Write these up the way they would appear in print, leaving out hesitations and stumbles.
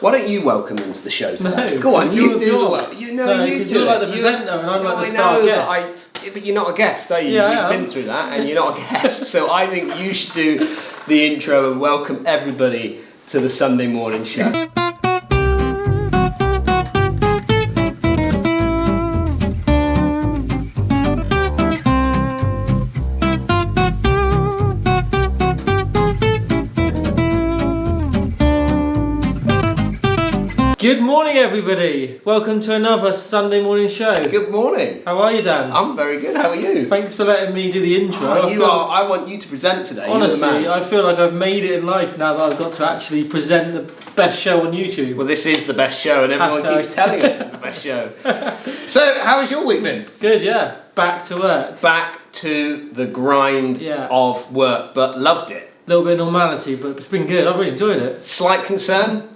Why don't you welcome them to the show today? No, go on, you do the well. You you're like the presenter and I'm like the star guest. But you're not a guest, are you? Yeah, You've been through that and you're not a guest. So I think you should do the intro and welcome everybody to the Sunday morning show. Good morning, everybody. Welcome to another Sunday morning show. Good morning. How are you, Dan? I'm very good. How are you? Thanks for letting me do the intro. I want you to present today. Honestly, I feel like I've made it in life now that I've got to actually present the best show on YouTube. Well, this is the best show, and everyone keeps telling us it's the best show. So, how has your week been? Good, yeah. Back to work. Back to the grind of work, but loved it. A little bit of normality, but it's been good. I've really enjoyed it. Slight concern?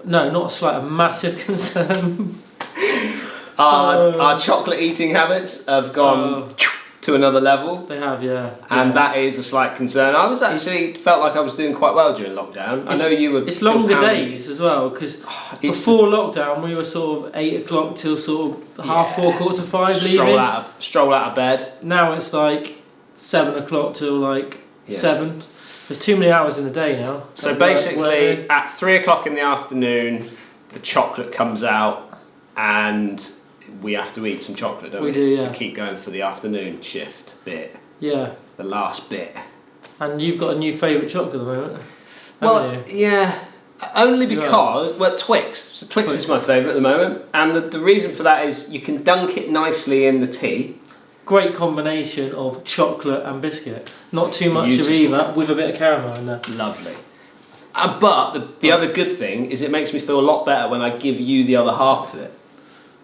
No, not a slight, a massive concern. Our chocolate eating habits have gone to another level. They have, yeah. And that is a slight concern. I was actually felt like I was doing quite well during lockdown. I know you were. It's longer days as well, because before lockdown we were sort of 8 o'clock till sort of half 4, quarter to 5 leaving. Stroll out of bed. Now it's like 7 o'clock till like 7. There's too many hours in the day now. So basically, at 3 o'clock in the afternoon, the chocolate comes out, and we have to eat some chocolate, don't we? We do, yeah. To keep going for the afternoon shift bit. Yeah. The last bit. And you've got a new favourite chocolate at the moment. Well, yeah. Only because, Twix. So Twix is my favourite at the moment, and the reason for that is you can dunk it nicely in the tea. Great combination of chocolate and biscuit. Not too much of either, with a bit of caramel in there. Lovely. But the other good thing is it makes me feel a lot better when I give you the other half to it.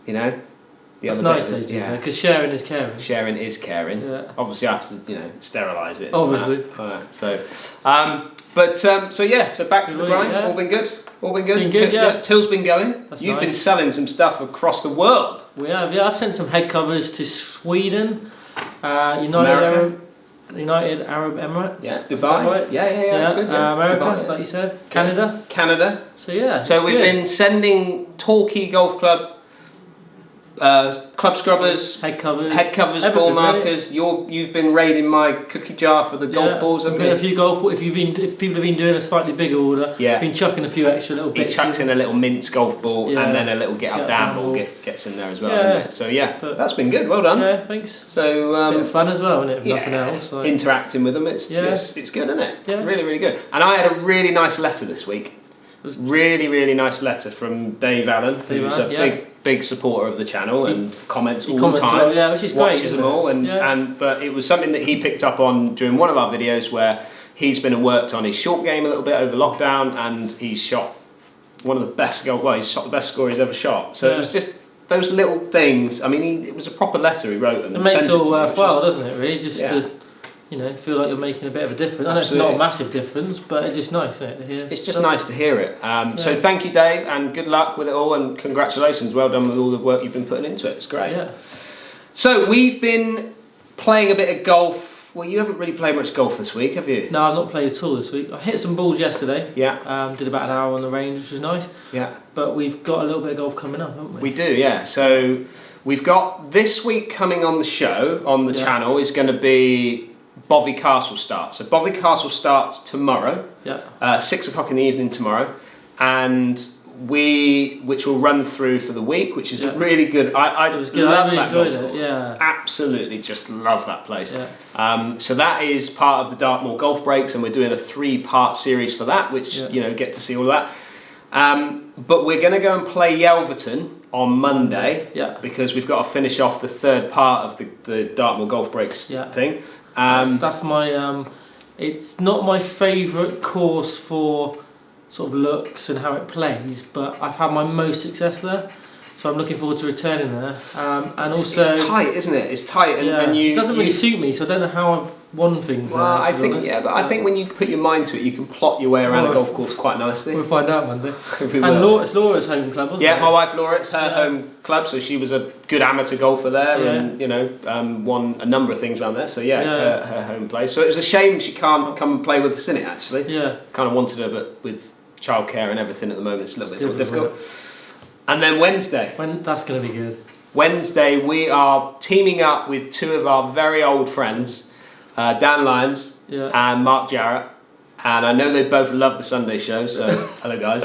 You know? That's nice, because sharing is caring. Sharing is caring. Yeah. Obviously, I have to, sterilise it. Obviously. So back to the grind. Yeah. All been good. All been good. Been good, yeah. Till's been going. You've been selling some stuff across the world. We have, yeah. I've sent some head covers to Sweden, United Arab Emirates. Yeah, Dubai. Right? Yeah. That's good, yeah. America, Dubai, like you said. Canada. So yeah. So we've been sending Torquay Golf Club club scrubbers, head covers, ball markers. Really. You've been raiding my cookie jar for the golf balls. I've got a few golf balls. If people have been doing a slightly bigger order, been chucking a few extra little bits. He chucks in a little Mince golf ball and then a little get up down ball gets in there as well. Yeah. So that's been good. Well done. Yeah, thanks. So bit of fun as well, isn't it? If nothing else. Like. Interacting with them, it's good, isn't it? Yeah. Really, really good. And I had a really nice letter this week. Really, really nice letter from Dave Allen, who's a big supporter of the channel and comments all the time. Which is great. Watches them all, but it was something that he picked up on during one of our videos where he's been and worked on his short game a little bit over lockdown, and he's shot one of the best he's shot the best score he's ever shot. So it was just those little things. I mean, it was a proper letter he wrote, and it makes it all worthwhile, doesn't it? Really, just to feel like you're making a bit of a difference. I know it's not a massive difference, but it's just nice, isn't it, to hear? It's just nice to hear it. So thank you, Dave, and good luck with it all, and congratulations. Well done with all the work you've been putting into it. It's great. Yeah. So we've been playing a bit of golf. Well, you haven't really played much golf this week, have you? No, I've not played at all this week. I hit some balls yesterday. Yeah. Did about an hour on the range, which was nice. Yeah. But we've got a little bit of golf coming up, haven't we? We do, yeah. So we've got this week coming on the show, on the channel, is going to be Bovey Castle starts. So Bovey Castle starts tomorrow, 6 o'clock in the evening tomorrow, and which will run through for the week, which is really good. I really enjoyed it. Yeah, absolutely, just love that place. Yeah. So that is part of the Dartmoor Golf Breaks, and we're doing a 3-part series for that, which get to see all of that. But we're going to go and play Yelverton on Monday, because we've got to finish off the 3rd part of the Dartmoor Golf Breaks thing. That's my. It's not my favourite course for sort of looks and how it plays, but I've had my most success there, so I'm looking forward to returning there. And also, it's tight, isn't it? It's tight, and it doesn't really suit me, so I don't know how I've won things. Well, I think when you put your mind to it, you can plot your way around a golf course quite nicely. We'll find out Monday. And it's Laura's home club, wasn't it? Yeah, my wife Laura, it's her home club, so she was a good amateur golfer there, and won a number of things around there. So it's her home place. So it was a shame she can't come and play with us in it. Actually, kind of wanted her, but with childcare and everything at the moment, it's a little bit more difficult. And then Wednesday. That's going to be good. Wednesday, we are teaming up with two of our very old friends, Dan Lyons and Mark Jarrett. And I know they both love the Sunday show, so hello guys.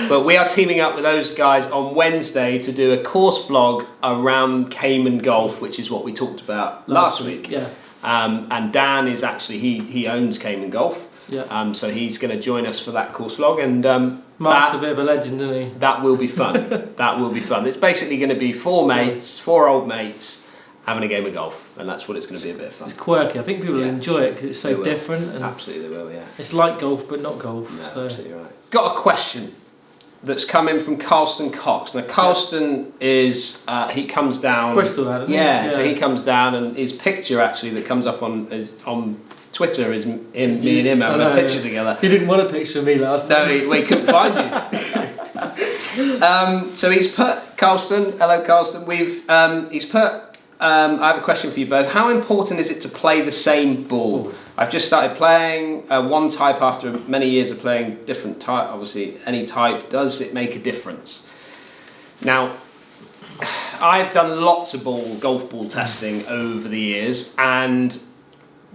But we are teaming up with those guys on Wednesday to do a course vlog around Cayman Golf, which is what we talked about last week. Yeah. And Dan is actually, he owns Cayman Golf. Yeah. So he's going to join us for that course vlog. And Mark's a bit of a legend, isn't he? That will be fun. That will be fun. It's basically going to be four old mates, having a game of golf, and that's what it's going to be, a bit of fun. It's quirky. I think people will enjoy it because it's so different. And absolutely, they will. Yeah. It's like golf, but not golf. No, so. absolutely right. Got a question that's come in from Carlston Cox. Now, Carlston is he comes down Bristol, isn't he? Yeah. So he comes down, and his picture actually that comes up on Twitter is me and him having a picture together. He didn't want a picture of me last time. No, we couldn't find you. So he's put, Carlston, hello Carlston, he's put, I have a question for you both. How important is it to play the same ball? Ooh. I've just started playing one type after many years of playing different type, obviously any type. Does it make a difference? Now, I've done lots of golf ball testing over the years, and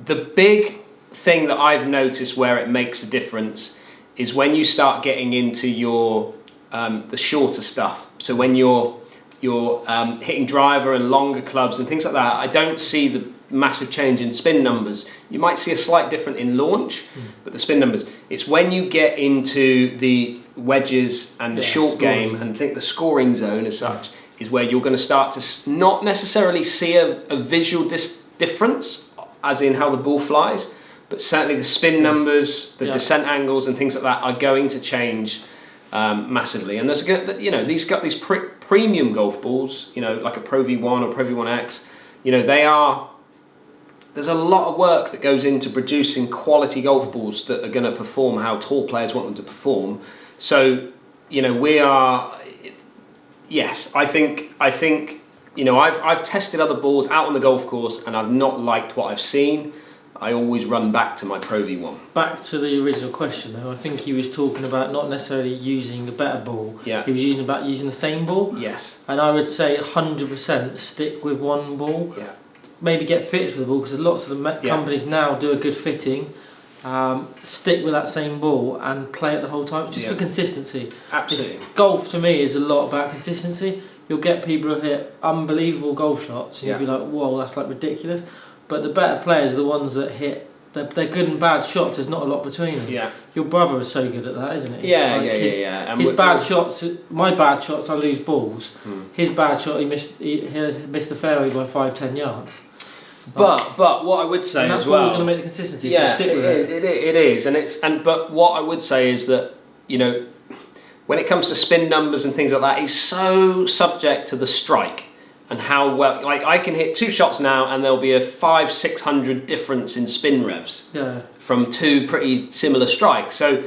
the big thing that I've noticed where it makes a difference is when you start getting into your the shorter stuff. So when you're hitting driver and longer clubs and things like that, I don't see the massive change in spin numbers. You might see a slight difference in launch, but the spin numbers, it's when you get into the wedges and the short game and think the scoring zone as such is where you're going to start to not necessarily see a visual difference as in how the ball flies, but certainly the spin numbers, the descent angles and things like that are going to change massively. And there's these premium golf balls, like a Pro V1 or Pro V1X, there's a lot of work that goes into producing quality golf balls that are going to perform how tour players want them to perform. So, I think I've tested other balls out on the golf course and I've not liked what I've seen. I always run back to my Pro V1. Back to the original question though, I think he was talking about not necessarily using a better ball. Yeah. He was using the same ball. Yes. And I would say 100% stick with one ball. Yeah. Maybe get fitted for the ball, because lots of the companies now do a good fitting. Stick with that same ball and play it the whole time, just for consistency. Absolutely. Golf to me is a lot about consistency. You'll get people who hit unbelievable golf shots and you'll be like, whoa, that's like ridiculous. But the better players are the ones that hit, they're good and bad shots, there's not a lot between them. Yeah. Your brother is so good at that, isn't he? Yeah, like And his bad shots, my bad shots, I lose balls. His bad shot, he missed the fairway by 5-10 yards. But what I would say as well, going to make the consistency. Yeah, stick with it is, but what I would say is that when it comes to spin numbers and things like that, he's so subject to the strike and how well. Like I can hit two shots now, and there'll be a 500-600 difference in spin revs from two pretty similar strikes. So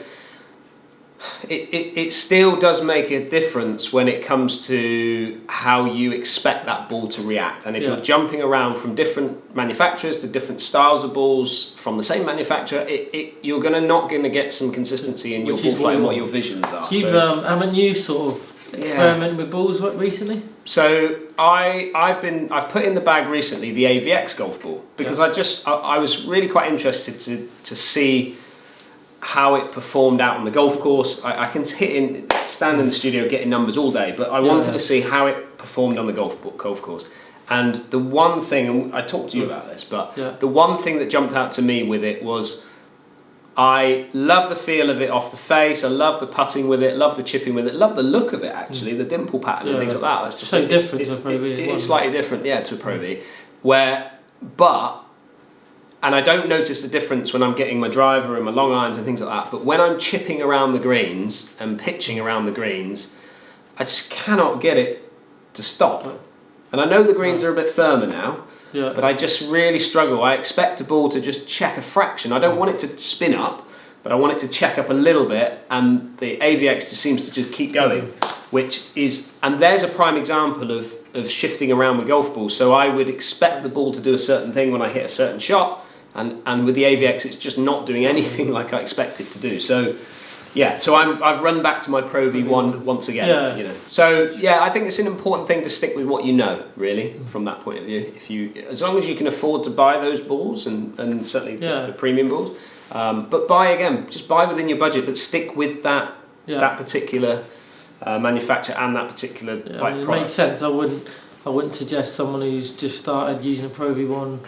it still does make a difference when it comes to how you expect that ball to react. And if you're jumping around from different manufacturers to different styles of balls from the same manufacturer, you're not going to get some consistency in your ball flight and what your visions are. Haven't you sort of experimented with balls recently? So I've put in the bag recently the AVX golf ball because I was really quite interested to see how it performed out on the golf course. I can stand in the studio getting numbers all day, but I wanted to see how it performed on the golf course. And the one thing, and I talked to you about this, but the one thing that jumped out to me with it was I love the feel of it off the face, I love the putting with it, love the chipping with it, love the look of it actually, the dimple pattern and things like that. That's just so different to a Pro V. It's slightly different, to a Pro V. And I don't notice the difference when I'm getting my driver and my long irons and things like that, but when I'm chipping around the greens and pitching around the greens, I just cannot get it to stop. And I know the greens are a bit firmer now, but I just really struggle. I expect a ball to just check a fraction. I don't want it to spin up, but I want it to check up a little bit, and the AVX just seems to just keep going, and there's a prime example of shifting around with golf balls. So I would expect the ball to do a certain thing when I hit a certain shot, and with the AVX it's just not doing anything like I expect it to do. So Yeah, so I've run back to my Pro V1 once again. You know. So yeah, I think it's an important thing to stick with what you know, really, from that point of view. As long as you can afford to buy those balls and certainly the premium balls, but just buy within your budget, but stick with that particular manufacturer and that particular product. It makes sense. I wouldn't suggest someone who's just started using a Pro V1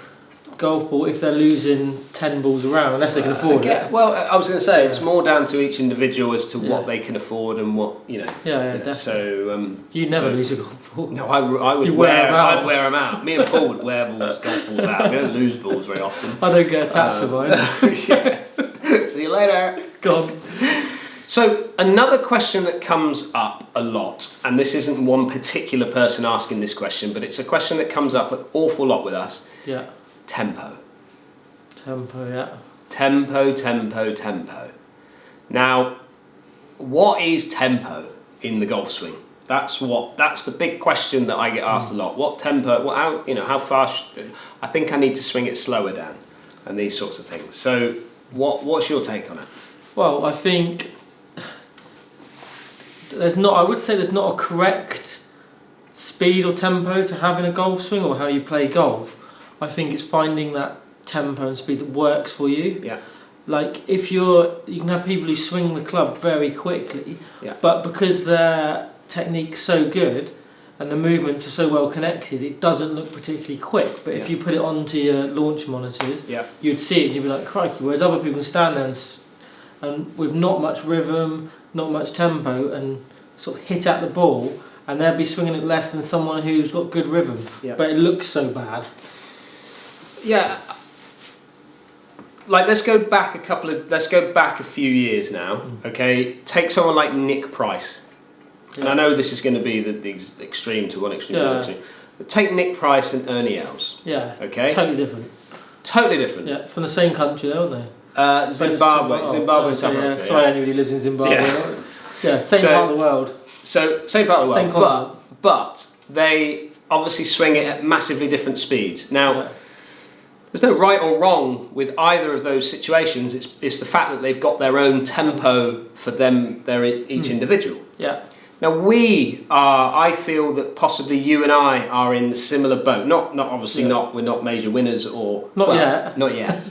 golf ball if they're losing 10 balls around, unless they can afford it. Well, I was going to say, it's more down to each individual as to what they can afford and what, you know. Definitely. So, you'd never lose a golf ball. No, I would I'd wear them out. Me and Paul would wear golf balls out. We don't lose balls very often. I don't get attached to mine. See you later. Gone. So, another question that comes up a lot, and this isn't one particular person asking this question, but it's a question that comes up an awful lot with us. Yeah. Tempo. Tempo. Now, what is tempo in the golf swing? That's the big question that I get asked a lot. What tempo? How fast? I think I need to swing it slower down, and these sorts of things. So, what's your take on it? Well, I think I would say there's not a correct speed or tempo to have in a golf swing or how you play golf. I think it's finding that tempo and speed that works for you. Yeah. Like you can have people who swing the club very quickly, but because their technique's so good and the movements are so well connected, it doesn't look particularly quick. But if you put it onto your launch monitors, you'd see it and you'd be like, crikey. Whereas other people can stand there and with not much rhythm, not much tempo, and sort of hit at the ball, and they'll be swinging it less than someone who's got good rhythm. Yeah. But it looks so bad. Yeah. Like let's go back a few years now. Okay, take someone like Nick Price, and I know this is going to be the extreme to one extreme to the extreme. But take Nick Price and Ernie Els. Yeah. Okay. Totally different. Yeah, from the same country, aren't they? Zimbabwe and South Africa. Sorry, anybody who lives in Zimbabwe. Yeah, same part of the world. So same part of the world. Same continent. But they obviously swing it at massively different speeds. Now. There's no right or wrong with either of those situations. It's the fact that they've got their own tempo for them. They're each individual. Yeah. Now I feel that possibly you and I are in the similar boat. Not obviously not. We're not major winners or yet. Not yet.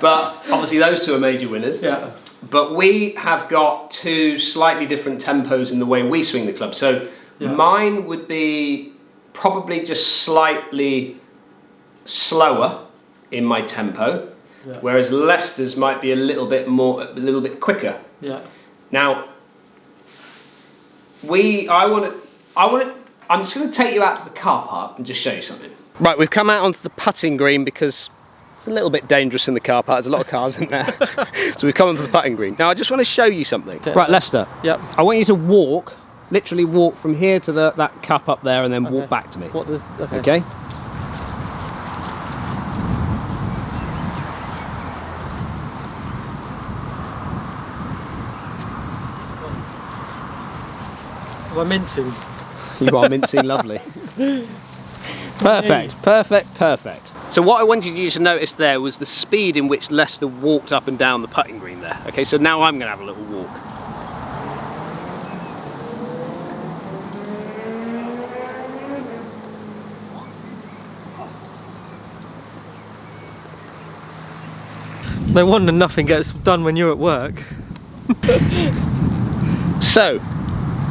But obviously those two are major winners. Yeah. But we have got two slightly different tempos in the way we swing the club. So mine would be probably just slightly slower in my tempo, whereas Leicester's might be a little bit quicker. Yeah. Now, I'm just going to take you out to the car park and just show you something. Right, we've come out onto the putting green because it's a little bit dangerous in the car park. There's a lot of cars in there, so we've come onto the putting green. Now, I just want to show you something. Right, Leicester. Yep. I want you to literally walk from here to that cup up there, and then walk back to me. Okay. Am I mincing? You are mincing lovely. Perfect. So what I wanted you to notice there was the speed in which Leicester walked up and down the putting green there. Okay, so now I'm going to have a little walk. No wonder nothing gets done when you're at work. So,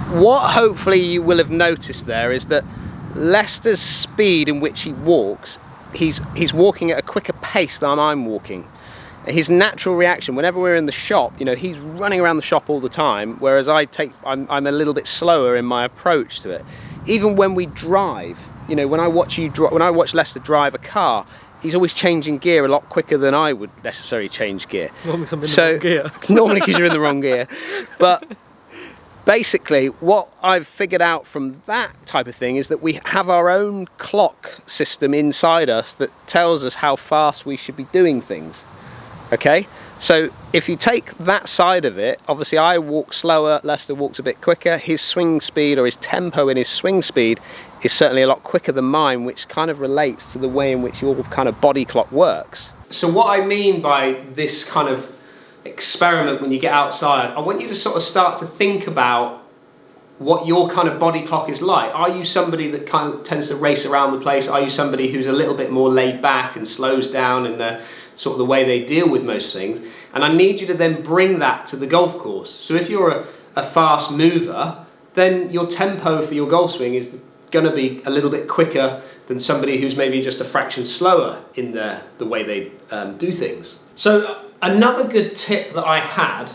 what hopefully you will have noticed there is that Leicester's speed in which he walks, he's walking at a quicker pace than I'm walking. His natural reaction, whenever we're in the shop, he's running around the shop all the time, whereas I'm a little bit slower in my approach to it. Even when we drive, when I watch Leicester drive a car, he's always changing gear a lot quicker than I would necessarily change gear. Normally I'm in the wrong gear. Normally because you're in the wrong gear. But basically, what I've figured out from that type of thing is that we have our own clock system inside us that tells us how fast we should be doing things. Okay? So if you take that side of it, obviously I walk slower, Leicester walks a bit quicker. His swing speed, or his tempo in his swing speed, is certainly a lot quicker than mine, which kind of relates to the way in which your kind of body clock works. So what I mean by this kind of experiment when you get outside, I want you to sort of start to think about what your kind of body clock is like. Are you somebody that kind of tends to race around the place? Are you somebody who's a little bit more laid back and slows down in the sort of the way they deal with most things? And I need you to then bring that to the golf course. So if you're a fast mover, then your tempo for your golf swing is going to be a little bit quicker than somebody who's maybe just a fraction slower in the way they do things. So another good tip that I had,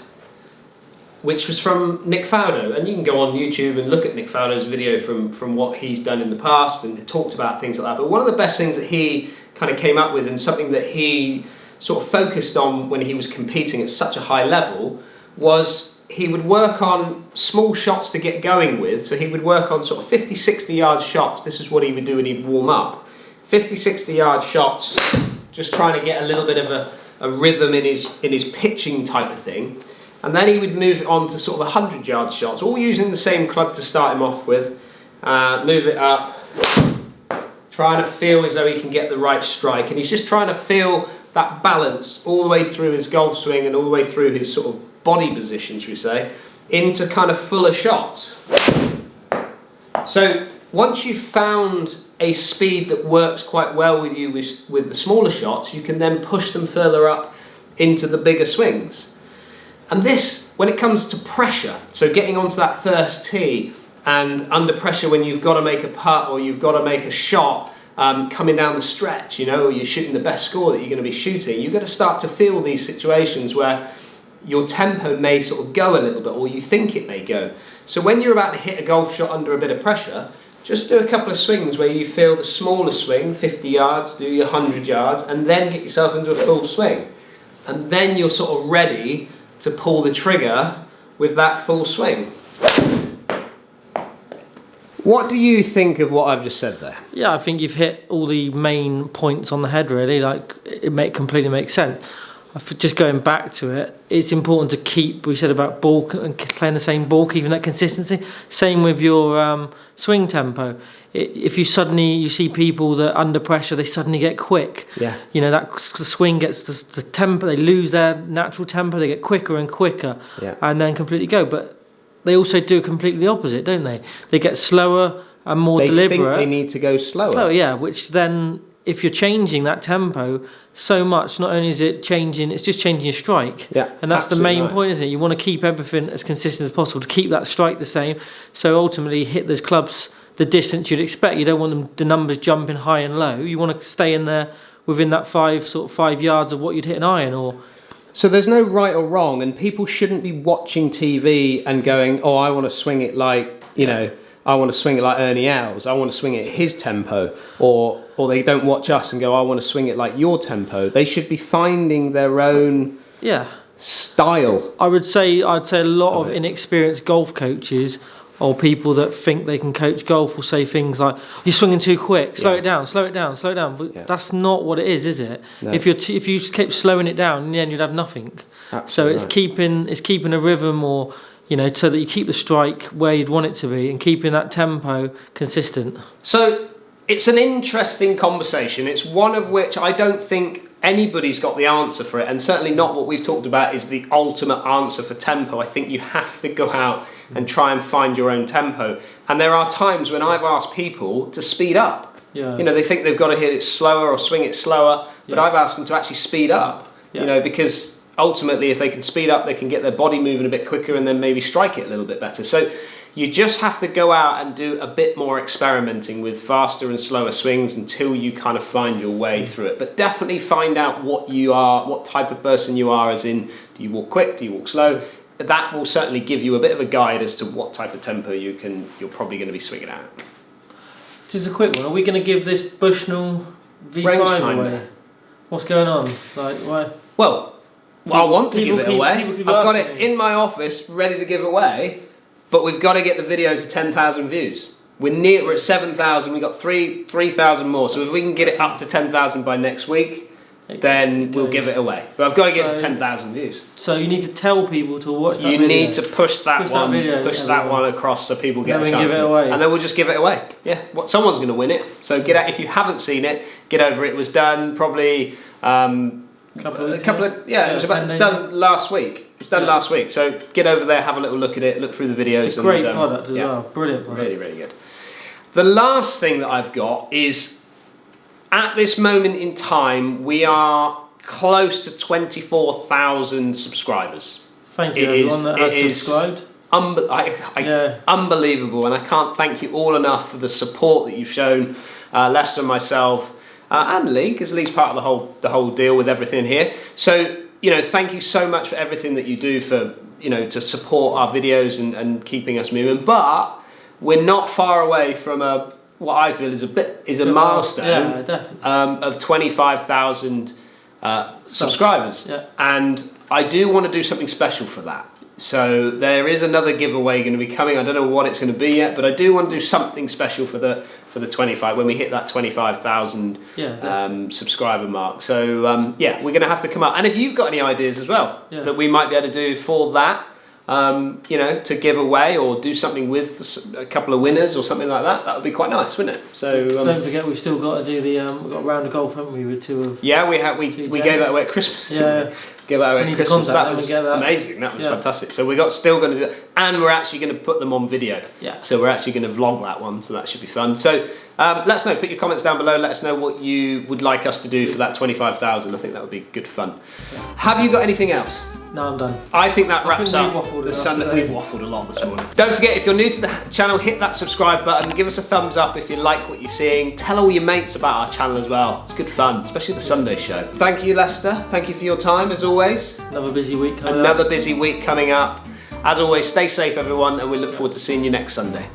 which was from Nick Faldo, and you can go on YouTube and look at Nick Faldo's video from what he's done in the past and talked about things like that. But one of the best things that he kind of came up with, and something that he sort of focused on when he was competing at such a high level, was he would work on small shots to get going with. So he would work on sort of 50, 60 yard shots. This is what he would do when he'd warm up. 50, 60 yard shots, just trying to get a little bit of a rhythm in his pitching type of thing. And then he would move it on to sort of 100 yard shots, all using the same club to start him off with. Move it up, trying to feel as though he can get the right strike. And he's just trying to feel that balance all the way through his golf swing and all the way through his sort of body position, should we say, into kind of fuller shots. So once you've found a speed that works quite well with you with the smaller shots, you can then push them further up into the bigger swings. And this, when it comes to pressure, so getting onto that first tee and under pressure when you've got to make a putt or you've got to make a shot coming down the stretch, you know, or you're shooting the best score that you're going to be shooting, you've got to start to feel these situations where your tempo may sort of go a little bit, or you think it may go. So when you're about to hit a golf shot under a bit of pressure, just do a couple of swings where you feel the smaller swing, 50 yards, do your 100 yards, and then get yourself into a full swing. And then you're sort of ready to pull the trigger with that full swing. What do you think of what I've just said there? Yeah, I think you've hit all the main points on the head really, like completely makes sense. Just going back to it, it's important to keep, we said about ball and playing the same ball, keeping that consistency. Same with your swing tempo. If you see people that under pressure, they suddenly get quick. Yeah. You know, that the swing gets the tempo, they lose their natural tempo, they get quicker and quicker, and then completely go. But they also do completely the opposite, don't they? They get slower and more deliberate. They think they need to go slower. Yeah, which then, if you're changing that tempo so much, not only is it changing, it's just changing your strike. Yeah, and that's the main point, isn't it? You want to keep everything as consistent as possible to keep that strike the same. So ultimately, hit those clubs the distance you'd expect. You don't want the numbers jumping high and low. You want to stay in there within that 5 yards of what you'd hit an iron or. So there's no right or wrong, and people shouldn't be watching TV and going, "Oh, I want to swing it like, you know, I want to swing it like Ernie Els. I want to swing it at his tempo," or they don't watch us and go, "I want to swing it like your tempo." They should be finding their own style. I'd say a lot of inexperienced golf coaches or people that think they can coach golf will say things like, "You're swinging too quick. Slow it down. Slow it down. Slow it down." But that's not what it is it? No. If you just keep slowing it down, in the end you'd have nothing. Absolutely. So it's keeping a rhythm, or you know, so that you keep the strike where you'd want it to be and keeping that tempo consistent. So it's an interesting conversation. It's one of which I don't think anybody's got the answer for it, and certainly not what we've talked about is the ultimate answer for tempo. I think you have to go out and try and find your own tempo. And there are times when I've asked people to speed up. Yeah. You know, they think they've got to hit it slower or swing it slower, but I've asked them to actually speed up. Yeah. You know, because ultimately if they can speed up, they can get their body moving a bit quicker and then maybe strike it a little bit better. So you just have to go out and do a bit more experimenting with faster and slower swings until you kind of find your way through it. But definitely find out what you are, what type of person you are, as in, do you walk quick, do you walk slow? That will certainly give you a bit of a guide as to what type of tempo you're probably going to be swinging at. Just a quick one, are we going to give this Bushnell V5 away? What's going on? Like, why? Well, I want to give it away. I've got it in my office ready to give away, but we've got to get the video to 10,000 views. We're at 7,000, we've got 3,000 more, so if we can get it up to 10,000 by next week, then we'll give it away. But I've got to get it to 10,000 views. So you need to tell people to watch that video. You need to push that one across so people get a chance. Give it away. And then we'll just give it away. Yeah, someone's going to win it. So get out, if you haven't seen it, get over it. It was done probably Couple of it was done last week. It was done last week. So get over there, have a little look at it, look through the videos. It's a great product as well. Brilliant product. Really, really good. The last thing that I've got is, at this moment in time, we are close to 24,000 subscribers. Thank you everyone that has subscribed. Unbelievable, and I can't thank you all enough for the support that you've shown, Lester and myself, and Lee, because Lee's part of the whole deal with everything here. So, thank you so much for everything that you do for, to support our videos and keeping us moving. But we're not far away from what I feel is a milestone of 25,000 subscribers, and I do want to do something special for that. So there is another giveaway going to be coming. I don't know what it's going to be yet, but I do want to do something special for the 25 when we hit that 25,000 subscriber mark. So we're going to have to come up. And if you've got any ideas as well that we might be able to do for that, to give away or do something with a couple of winners or something like that, that would be quite nice, wouldn't it? So don't forget, we've still got to do we've got a round of golf, haven't we, with two of we gave that away at Christmas. Give that away at Christmas. That was amazing. That was fantastic. So we're still going to do that, and we're actually going to put them on video. So we're actually going to vlog that one. So that should be fun. So let us know. Put your comments down below. Let us know what you would like us to do for that 25,000. I think that would be good fun. Have you got anything else? No, I'm done. I think that wraps up the Sunday. We've waffled a lot this morning. Don't forget, if you're new to the channel, hit that subscribe button. Give us a thumbs up if you like what you're seeing. Tell all your mates about our channel as well. It's good fun, especially the Sunday show. Thank you, Lester. Thank you for your time, as always. Another busy week coming up. As always, stay safe, everyone, and we look forward to seeing you next Sunday.